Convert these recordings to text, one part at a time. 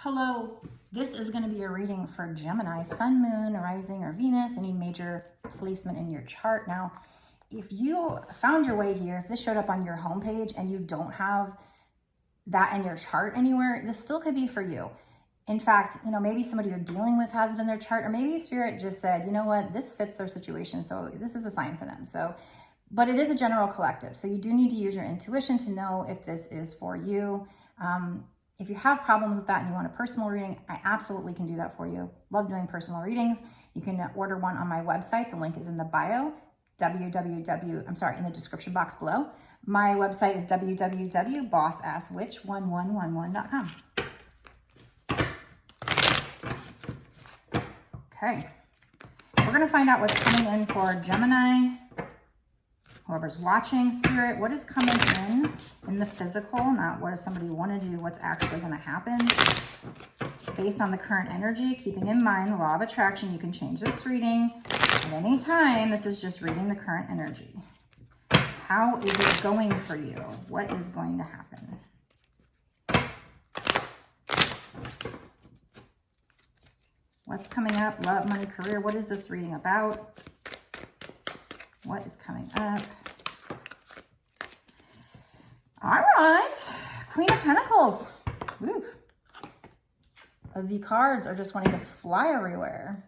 Hello, this is going to be a reading for Gemini, Sun, Moon, Rising, or Venus, any major placement in your chart. Now, if you found your way here, if this showed up on your homepage and you don't have that in your chart anywhere, this still could be for you. In fact, maybe somebody you're dealing with has it in their chart, or maybe Spirit just said, you know what, this fits their situation, so this is a sign for them. But it is a general collective, so you do need to use your intuition to know if this is for you. If you have problems with that and you want a personal reading, I absolutely can do that for you. Love doing personal readings. You can order one on my website. The link is in the bio, in the description box below. My website is www.bossasswitch1111.com. Okay, we're going to find out what's coming in for Gemini. Whoever's watching, Spirit, what is coming in the physical? Not what does somebody want to do, what's actually going to happen based on the current energy. Keeping in mind the law of attraction, you can change this reading at any time. This is just reading the current energy. How is it going for you? What is going to happen? What's coming up? Love, money, career. What is this reading about? What is coming up? All right. Queen of Pentacles. Woo. The cards are just wanting to fly everywhere.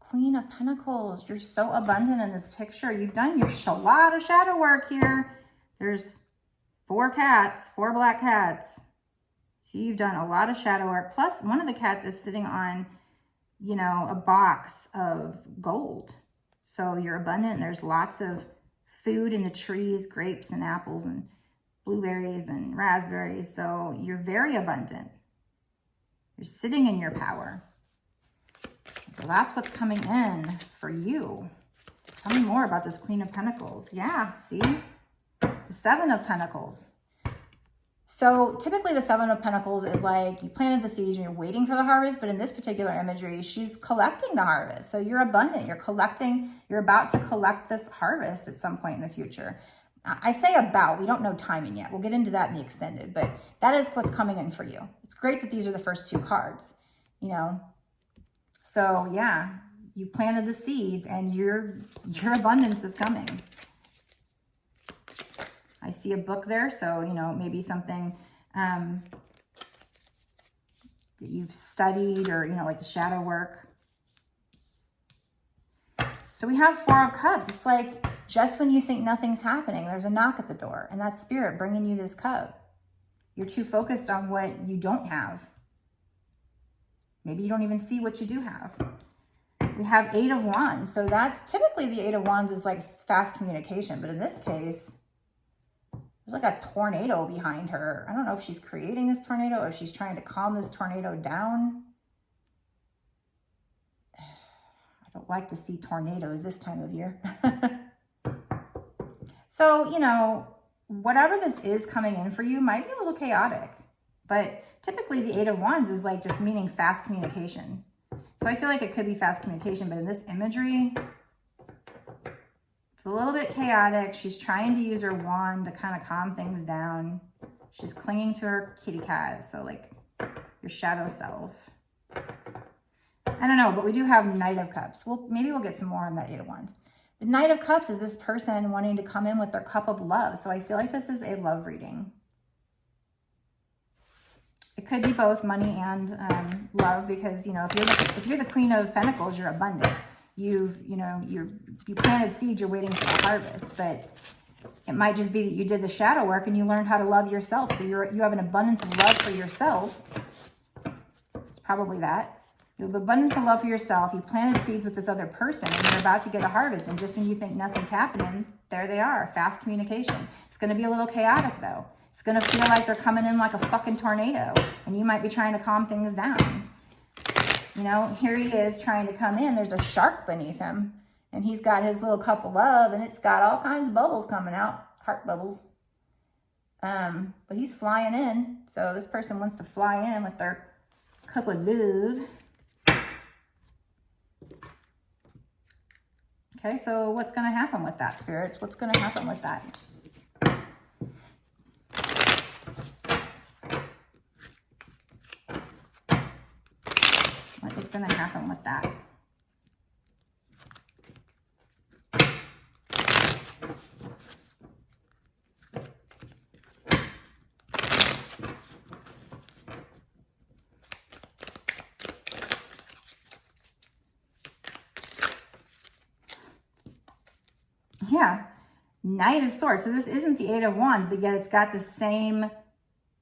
Queen of Pentacles. You're so abundant in this picture. You've done a lot of shadow work here. There's 4 cats, 4 black cats. So you've done a lot of shadow work. Plus, one of the cats is sitting on, a box of gold. So you're abundant. There's lots of food in the trees, grapes and apples and blueberries and raspberries. So you're very abundant. You're sitting in your power. So that's what's coming in for you. Tell me more about this Queen of Pentacles. Yeah, see? The 7 of Pentacles. So typically the 7 of Pentacles is like you planted the seeds and you're waiting for the harvest, but in this particular imagery, she's collecting the harvest. So you're abundant, you're collecting, you're about to collect this harvest at some point in the future. I say about, we don't know timing yet. We'll get into that in the extended, but that is what's coming in for you. It's great that these are the first 2 cards, So yeah, you planted the seeds and your abundance is coming. I see a book there, so, maybe something that you've studied or, like the shadow work. So we have 4 of Cups. It's like just when you think nothing's happening, there's a knock at the door, and that's Spirit bringing you this cup. You're too focused on what you don't have. Maybe you don't even see what you do have. We have 8 of Wands. So that's typically the 8 of Wands is like fast communication, but in this case, there's like a tornado behind her. I don't know if she's creating this tornado or if she's trying to calm this tornado down. I don't like to see tornadoes this time of year. So, whatever this is coming in for you might be a little chaotic. But typically the 8 of Wands is like just meaning fast communication. So I feel like it could be fast communication, but in this imagery, it's a little bit chaotic. She's trying to use her wand to kind of calm things down. She's clinging to her kitty cat. So like your shadow self. I don't know, but we do have Knight of Cups. Maybe we'll get some more on that 8 of Wands. The Knight of Cups is this person wanting to come in with their cup of love. So I feel like this is a love reading. It could be both money and love because, if you're the Queen of Pentacles, you're abundant. You planted seeds, you're waiting for a harvest, but it might just be that you did the shadow work and you learned how to love yourself. So you have an abundance of love for yourself. It's probably that. You have abundance of love for yourself. You planted seeds with this other person and you're about to get a harvest. And just when you think nothing's happening, there they are. Fast communication. It's going to be a little chaotic though. It's going to feel like they're coming in like a fucking tornado and you might be trying to calm things down. Here he is trying to come in. There's a shark beneath him and he's got his little cup of love and it's got all kinds of bubbles coming out, heart bubbles. But he's flying in. So this person wants to fly in with their cup of love. Okay, so what's going to happen with that, spirits? What's going to happen with that? going to happen with that? Yeah, Knight of Swords. So this isn't the Eight of Wands, but yet it's got the same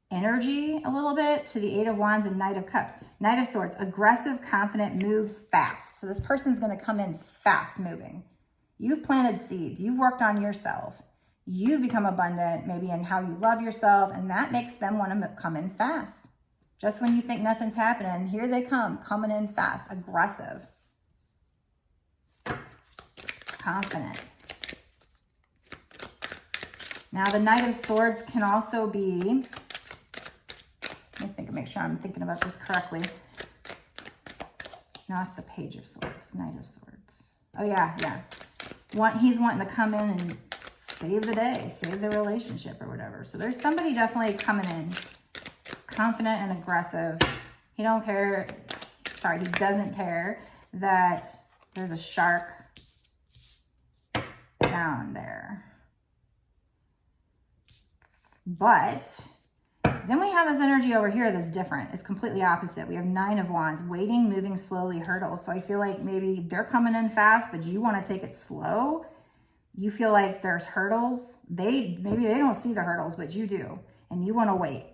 energy a little bit to the Eight of Wands and Knight of Cups. Knight of Swords, aggressive, confident, moves fast. So this person's going to come in fast moving. You've planted seeds. You've worked on yourself. You've become abundant, maybe in how you love yourself, and that makes them want to come in fast. Just when you think nothing's happening, here they come, coming in fast, aggressive, confident. Now, the Knight of Swords can also be, let me make sure I'm thinking about this correctly. No, it's the Page of Swords, Knight of Swords. Oh, yeah. He's wanting to come in and save the day, save the relationship or whatever. So there's somebody definitely coming in, confident and aggressive. He doesn't care that there's a shark down there. But then we have this energy over here that's different. It's completely opposite. We have Nine of Wands, waiting, moving slowly, hurdles. So I feel like maybe they're coming in fast, but you want to take it slow. You feel like there's hurdles. Maybe they don't see the hurdles, but you do. And you want to wait.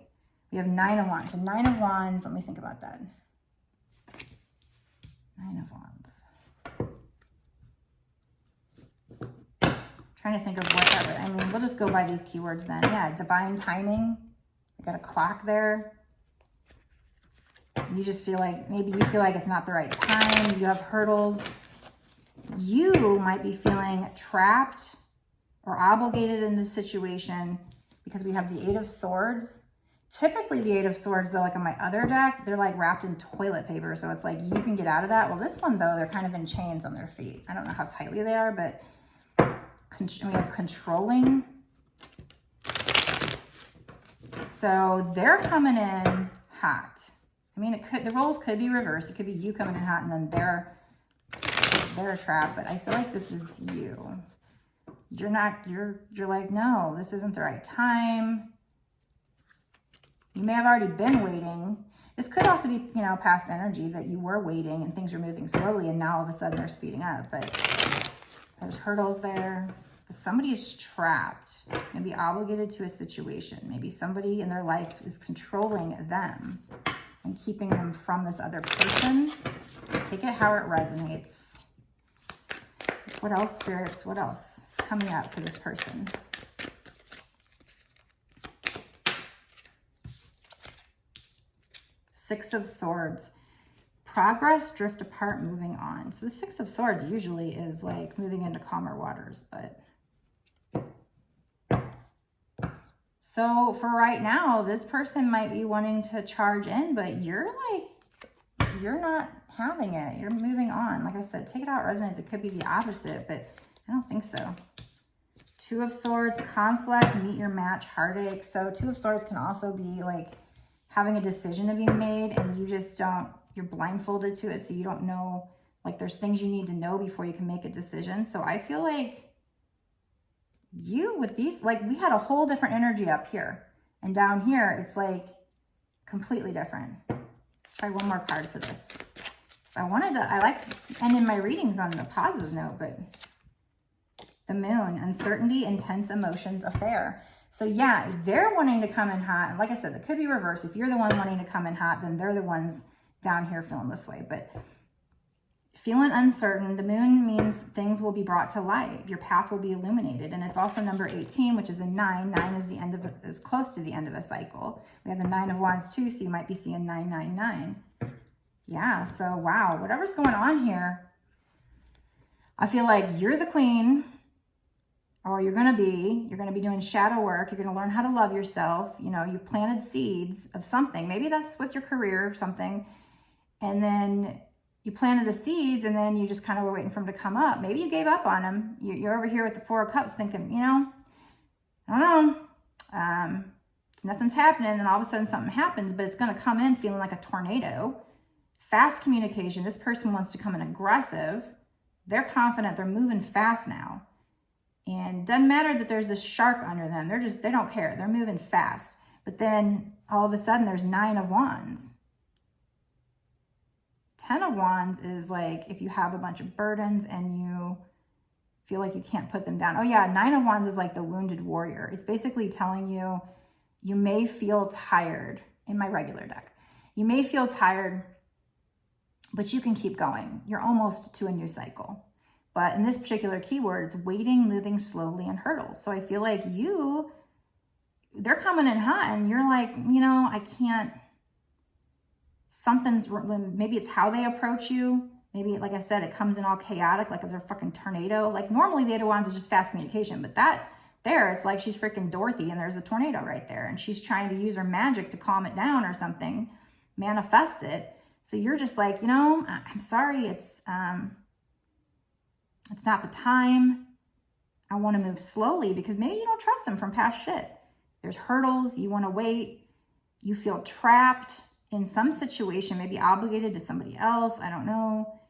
We have Nine of Wands. So Nine of Wands, let me think about that. Nine of Wands. Trying to think of what that would, I mean, we'll just go by these keywords then. Yeah, divine timing. I got a clock there. You just feel like, maybe you feel like it's not the right time. You have hurdles. You might be feeling trapped or obligated in this situation because we have the Eight of Swords. Typically the Eight of Swords, though, like on my other deck, they're like wrapped in toilet paper. So it's like you can get out of that. Well, this one, though, they're kind of in chains on their feet. I don't know how tightly they are, but we have controlling. So they're coming in hot. I mean, the roles could be reversed. It could be you coming in hot and then they're trapped. But I feel like this is you. You're like, no, this isn't the right time. You may have already been waiting. This could also be, past energy that you were waiting and things are moving slowly and now all of a sudden they're speeding up. But there's hurdles there. But somebody is trapped, maybe obligated to a situation. Maybe somebody in their life is controlling them and keeping them from this other person. Take it how it resonates. What else, spirits? What else is coming up for this person? Six of Swords. Progress, drift apart, moving on. So the Six of Swords usually is like moving into calmer waters, but so for right now, this person might be wanting to charge in, but you're not having it. You're moving on. Like I said, take it how it resonates. It could be the opposite, but I don't think so. Two of Swords, conflict, meet your match, heartache. So Two of Swords can also be like having a decision to be made and you just you're blindfolded to it. So you don't know, like there's things you need to know before you can make a decision. So I feel like you with these, like we had a whole different energy up here and down here, it's like completely different. Try one more card for this. So I like ending my readings on a positive note, but the Moon, uncertainty, intense emotions, affair. So yeah, they're wanting to come in hot. And like I said, it could be reversed. If you're the one wanting to come in hot, then they're the ones down here feeling this way. But feeling uncertain, the Moon means things will be brought to light. Your path will be illuminated. And it's also number 18, which is a 9. 9 is is close to the end of a cycle. We have the 9 of Wands too, so you might be seeing 999. Yeah, so wow, whatever's going on here, I feel like you're the queen, or you're gonna be doing shadow work. You're gonna learn how to love yourself. You've planted seeds of something. Maybe that's with your career or something. And then you planted the seeds and then you just kind of were waiting for them to come up. Maybe you gave up on them. You're over here with the Four of Cups thinking, I don't know. Nothing's happening. And all of a sudden something happens, but it's going to come in feeling like a tornado, Fast communication. This person wants to come in aggressive. They're confident. They're moving fast now. And doesn't matter that there's this shark under them. They don't care. They're moving fast. But then all of a sudden there's 9 of Wands. 10 of Wands is like if you have a bunch of burdens and you feel like you can't put them down. Oh yeah, 9 of Wands is like the wounded warrior. It's basically telling you, you may feel tired in my regular deck. You may feel tired, but you can keep going. You're almost to a new cycle. But in this particular keyword, it's waiting, moving slowly, and hurdles. So I feel like they're coming in hot and you're like, you know, I can't, maybe it's how they approach you. Maybe, like I said, it comes in all chaotic, like it's a fucking tornado. Like normally the 8 of Wands is just fast communication, but it's like she's freaking Dorothy and there's a tornado right there. And she's trying to use her magic to calm it down or something, manifest it. So you're just like, you know, I'm sorry, it's not the time. I want to move slowly because maybe you don't trust them from past shit. There's hurdles. You want to wait. You feel trapped in some situation, maybe obligated to somebody else. I don't know.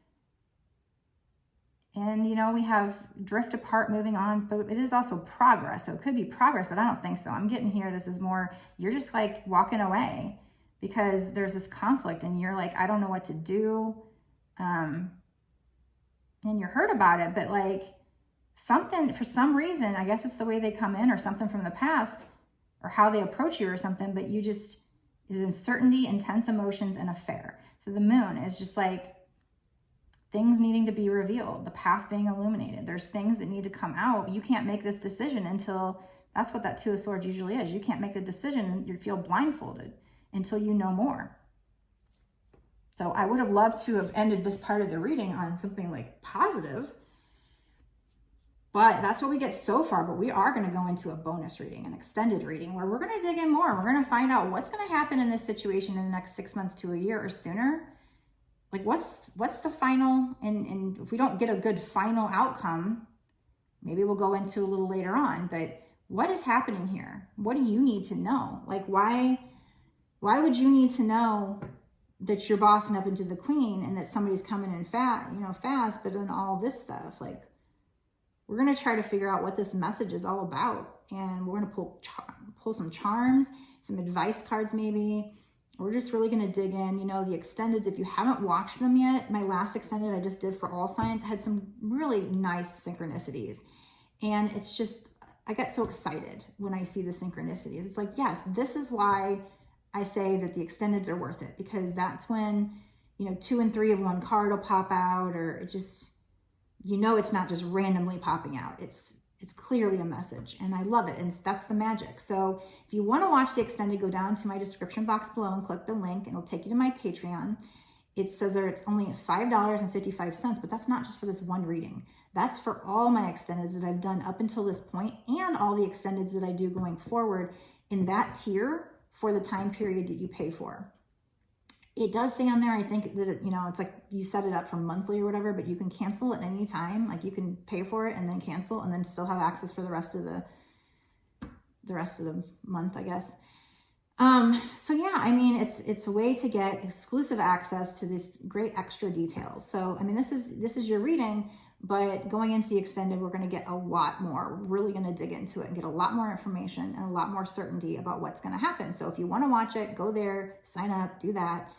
And, you know, we have drift apart, moving on, but it is also progress. So it could be progress, but I don't think so. I'm getting here. This is more, you're just like walking away because there's this conflict and you're like, I don't know what to do. And you're hurt about it, but like something, for some reason, I guess it's the way they come in or something from the past or how they approach you or something, but you just, is uncertainty, intense emotions, and affair. So the moon is just like things needing to be revealed, the path being illuminated. There's things that need to come out. You can't make this decision until, that's what that 2 of Swords usually is. You can't make the decision and you feel blindfolded until you know more. So I would have loved to have ended this part of the reading on something like positive, but that's what we get so far. But we are going to go into a bonus reading, an extended reading, where we're going to dig in more. We're going to find out what's going to happen in this situation in the next 6 months to a year or sooner. Like what's the final, and if we don't get a good final outcome, maybe we'll go into a little later on, but what is happening here? What do you need to know? Like why would you need to know that you're bossing up into the Queen and that somebody's coming in fast, but then all this stuff? Like, we're going to try to figure out what this message is all about. And we're going to pull some charms, some advice cards maybe. We're just really going to dig in. You know, the extendeds, if you haven't watched them yet, my last extended I just did for all signs had some really nice synchronicities. And it's just, I get so excited when I see the synchronicities. It's like, yes, this is why I say that the extendeds are worth it, because that's when, you know, 2 and 3 of one card will pop out, or it just, you know, it's not just randomly popping out. It's clearly a message, and I love it. And that's the magic. So if you want to watch the extended, go down to my description box below and click the link, and it'll take you to my Patreon. It says there it's only $5.55, but that's not just for this one reading. That's for all my extendeds that I've done up until this point, and all the extendeds that I do going forward in that tier for the time period that you pay for. It does say on there, I think that, you know, it's like you set it up for monthly or whatever, but you can cancel at any time. Like you can pay for it and then cancel and then still have access for the rest of the month, I guess. So yeah, I mean, it's a way to get exclusive access to these great extra details. So, I mean, this is your reading, but going into the extended, we're going to get a lot more. We're really going to dig into it and get a lot more information and a lot more certainty about what's going to happen. So if you want to watch it, go there, sign up, do that.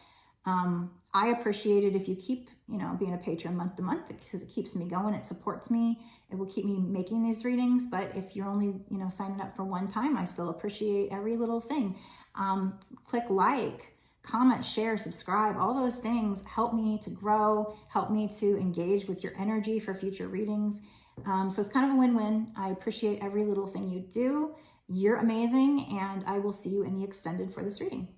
I appreciate it if you keep, you know, being a patron month to month, because it keeps me going. It supports me. It will keep me making these readings. But if you're only, you know, signing up for one time, I still appreciate every little thing. Click like, comment, share, subscribe. All those things help me to grow, help me to engage with your energy for future readings. So it's kind of a win-win. I appreciate every little thing you do. You're amazing, and I will see you in the extended for this reading.